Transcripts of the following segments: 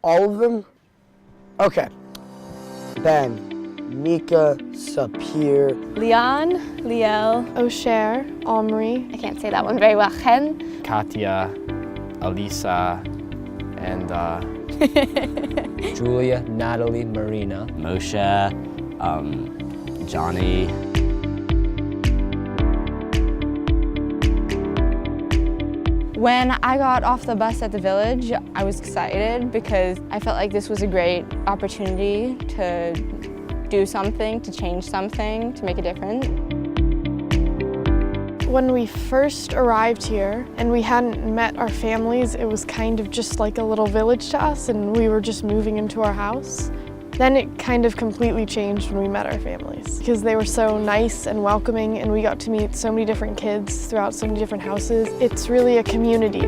All of them? Okay. Ben, Mika, Sapir, Leon, Liel, Osher, Omri. I can't say that one very well, Chen, Katya, Alisa, and Julia, Natalie, Marina, Moshe, Johnny. When I got off the bus at the village, I was excited because I felt like this was a great opportunity to do something, to change something, to make a difference. When we first arrived here and we hadn't met our families, it was kind of just like a little village to us and we were just moving into our house. Then it kind of completely changed when we met our families because they were so nice and welcoming and we got to meet so many different kids throughout so many different houses. It's really a community.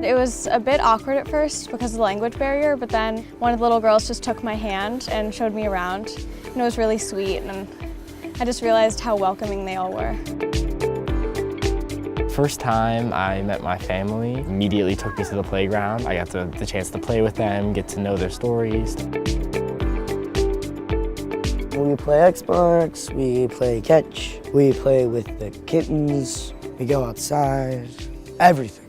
It was a bit awkward at first because of the language barrier, but then one of the little girls just took my hand and showed me around. And it was really sweet and I just realized how welcoming they all were. first time I met my family, immediately took me to the playground. I got the chance to play with them, get to know their stories. When we play Xbox, we play catch, we play with the kittens, we go outside, everything.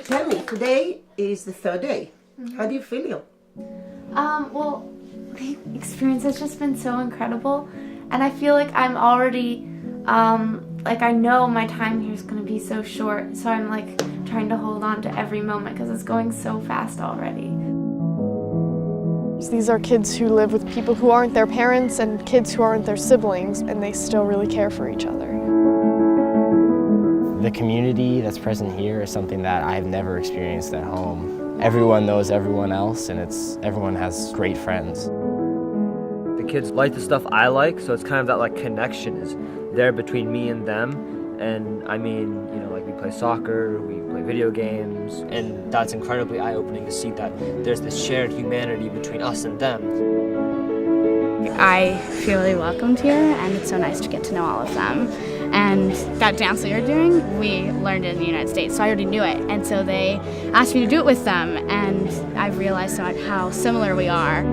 Tell me, today is the third day. How do you feel? Well, the experience has just been so incredible, and I feel like I'm already, like I know my time here is going to be so short, so I'm like trying to hold on to every moment because it's going so fast already. These are kids who live with people who aren't their parents and kids who aren't their siblings, and they still really care for each other. The community that's present here is something that I've never experienced at home. Everyone knows everyone else, and everyone has great friends. The kids like the stuff I like, so it's kind of that like connection is there between me and them. And I mean, you know, like we play soccer, we play video games, and that's incredibly eye-opening to see that there's this shared humanity between us and them. I feel really welcomed here, and it's so nice to get to know all of them. And that dance that you're doing, we learned it in the United States, so I already knew it. And so they asked me to do it with them, and I've realized so much how similar we are.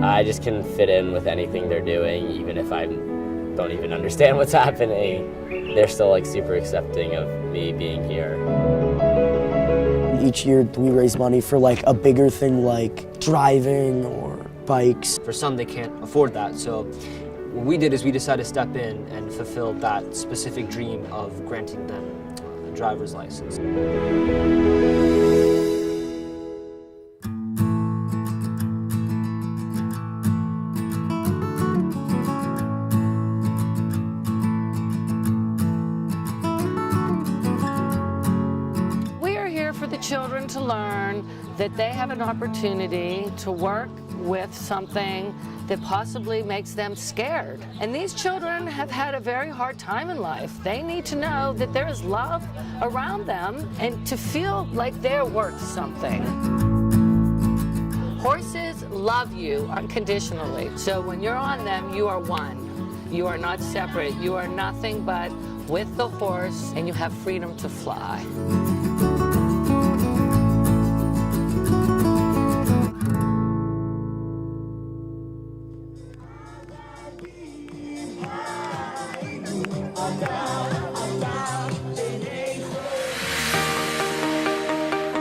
I just can fit in with anything they're doing, even if I don't even understand what's happening. They're still like super accepting of me being here. Each year we raise money for like a bigger thing like driving or bikes. For some, they can't afford that, so what we did is we decided to step in and fulfill that specific dream of granting them a driver's license. We are here for the children to learn that they have an opportunity to work with something that possibly makes them scared. And these children have had a very hard time in life. They need to know that there is love around them and to feel like they're worth something. Horses love you unconditionally. So when you're on them, you are one. You are not separate. You are nothing but with the horse, and you have freedom to fly.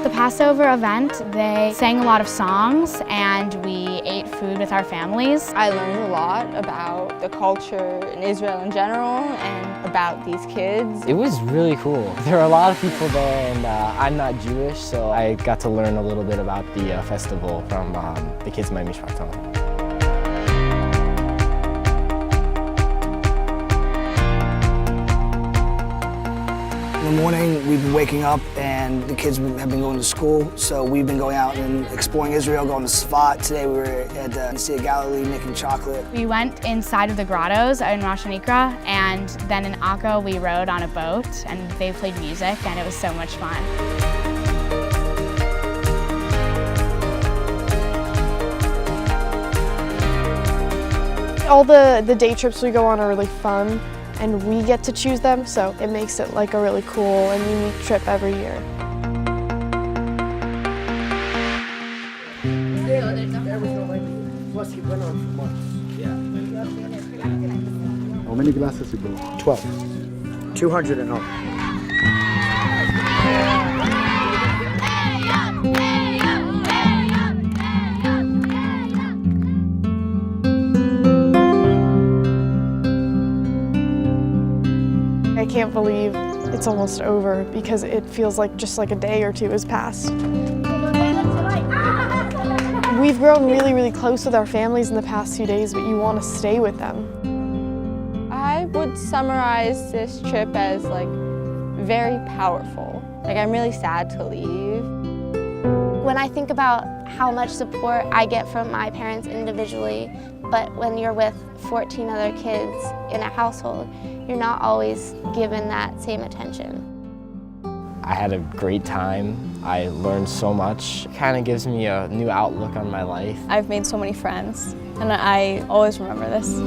The Passover event, they sang a lot of songs and we ate food with our families. I learned a lot about the culture in Israel in general and about these kids. It was really cool. There were a lot of people there, and I'm not Jewish, so I got to learn a little bit about the festival from the kids in my Mishpaton. In the morning, we'd be waking up and and the kids have been going to school, so we've been going out and exploring Israel, going to Sfat. Today we were at the Sea of Galilee making chocolate. We went inside of the grottos in Rosh Hanikra, and then in Akko we rode on a boat, and they played music, and it was so much fun. All the day trips we go on are really fun, and we get to choose them, so it makes it like a really cool and unique trip every year. How many glasses you brought? 12. 200 and up. I can't believe it's almost over because it feels like just like a day or two has passed. We've grown really, really close with our families in the past few days, but you want to stay with them. I would summarize this trip as like very powerful. Like I'm really sad to leave. When I think about how much support I get from my parents individually, but when you're with 14 other kids in a household, you're not always given that same attention. I had a great time. I learned so much. It kind of gives me a new outlook on my life. I've made so many friends, and I always remember this.